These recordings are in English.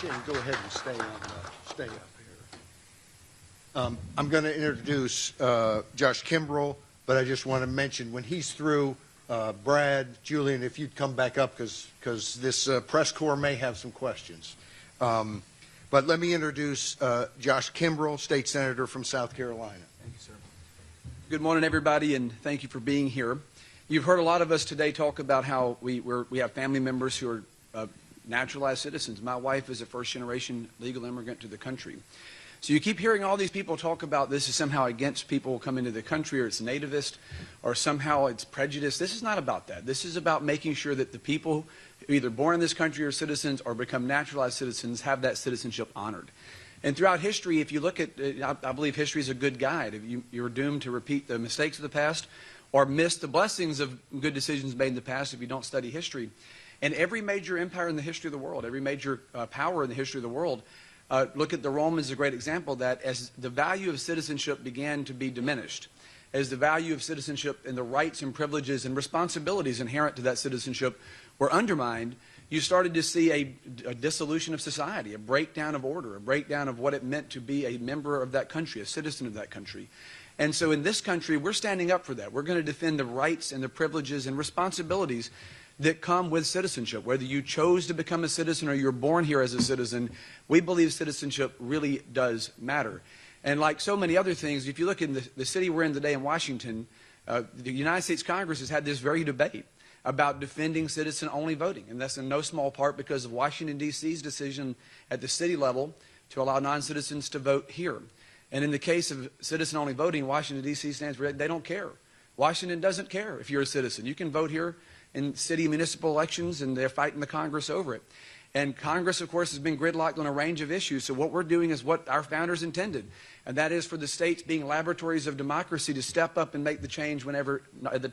Shane, go ahead and stay up here. I'm going to introduce Josh Kimbrell, but I just want to mention when he's through, Brad, Julian, if you'd come back up because this press corps may have some questions. But let me introduce Josh Kimbrell, State Senator from South Carolina. Thank you, sir. Good morning, everybody, and thank you for being here. You've heard a lot of us today talk about how we have family members who are naturalized citizens. My wife is a first-generation legal immigrant to the country. So you keep hearing all these people talk about this is somehow against people coming to the country, or it's nativist, or somehow it's prejudice. This is not about that. This is about making sure that the people who either born in this country or citizens or become naturalized citizens have that citizenship honored. And throughout history, if you look at, I believe history is a good guide. If you're doomed to repeat the mistakes of the past or miss the blessings of good decisions made in the past if you don't study history. And every major empire in the history of the world, every major power in the history of the world, look at the Romans, a great example of that, as the value of citizenship began to be diminished, as the value of citizenship and the rights and privileges and responsibilities inherent to that citizenship were undermined, you started to see a dissolution of society, a breakdown of order, a breakdown of what it meant to be a member of that country, a citizen of that country. And so in this country, we're standing up for that. We're going to defend the rights and the privileges and responsibilities that come with citizenship. Whether you chose to become a citizen or you're born here as a citizen, we believe citizenship really does matter. And like so many other things, if you look in the city we're in today in Washington, the United States Congress has had this very debate about defending citizen-only voting. And that's in no small part because of Washington, D.C.'s decision at the city level to allow non-citizens to vote here. And in the case of citizen-only voting, Washington, D.C. stands for they don't care. Washington doesn't care if you're a citizen. You can vote here in city municipal elections, and they're fighting the Congress over it. And Congress, of course, has been gridlocked on a range of issues. So what we're doing is what our founders intended, and that is for the states being laboratories of democracy to step up and make the change whenever,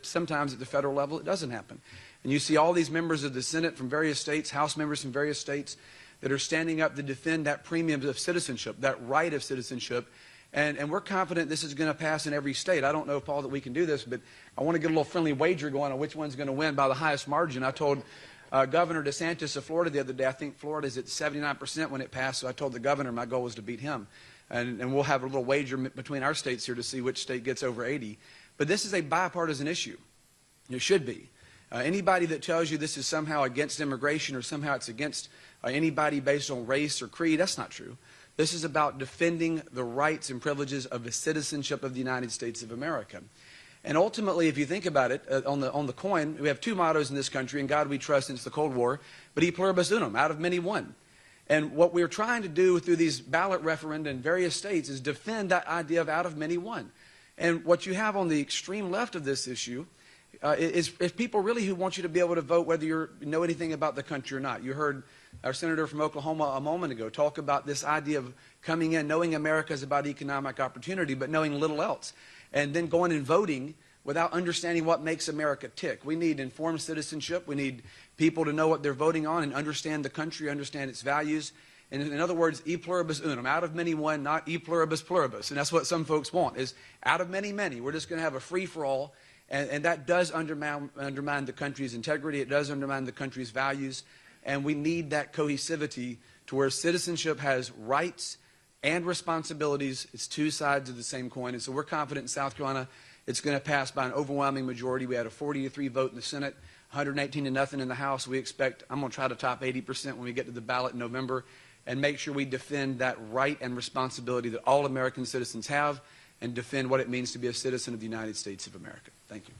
sometimes at the federal level, it doesn't happen. And you see all these members of the Senate from various states, House members from various states, that are standing up to defend that premium of citizenship, that right of citizenship. And we're confident this is going to pass in every state. I don't know, Paul, that we can do this, but I want to get a little friendly wager going on which one's going to win by the highest margin. I told Governor DeSantis of Florida the other day, I think Florida's at 79% when it passed, so I told the governor my goal was to beat him. And we'll have a little wager between our states here to see which state gets over 80. But this is a bipartisan issue. It should be. Anybody that tells you this is somehow against immigration or somehow it's against anybody based on race or creed, that's not true. This is about defending the rights and privileges of the citizenship of the United States of America. And ultimately, if you think about it, on the coin, we have two mottos in this country: in God we trust since the Cold War, but e pluribus unum, out of many one. And what we're trying to do through these ballot referenda in various states is defend that idea of out of many one. And what you have on the extreme left of this issue is people really who want you to be able to vote whether you know anything about the country or not. You heard our senator from Oklahoma a moment ago talk about this idea of coming in, knowing America is about economic opportunity, but knowing little else, and then going and voting without understanding what makes America tick. We need informed citizenship. We need people to know what they're voting on and understand the country, understand its values. And in other words, e pluribus unum, out of many one, not e pluribus pluribus. And that's what some folks want, is out of many, many. We're just going to have a free-for-all, and that does undermine the country's integrity. It does undermine the country's values. And we need that cohesivity to where citizenship has rights and responsibilities. It's two sides of the same coin. And so we're confident in South Carolina it's going to pass by an overwhelming majority. We had a 40-3 vote in the Senate, 118-0 in the House. We expect, I'm going to try to top 80% when we get to the ballot in November, and make sure we defend that right and responsibility that all American citizens have, and defend what it means to be a citizen of the United States of America. Thank you.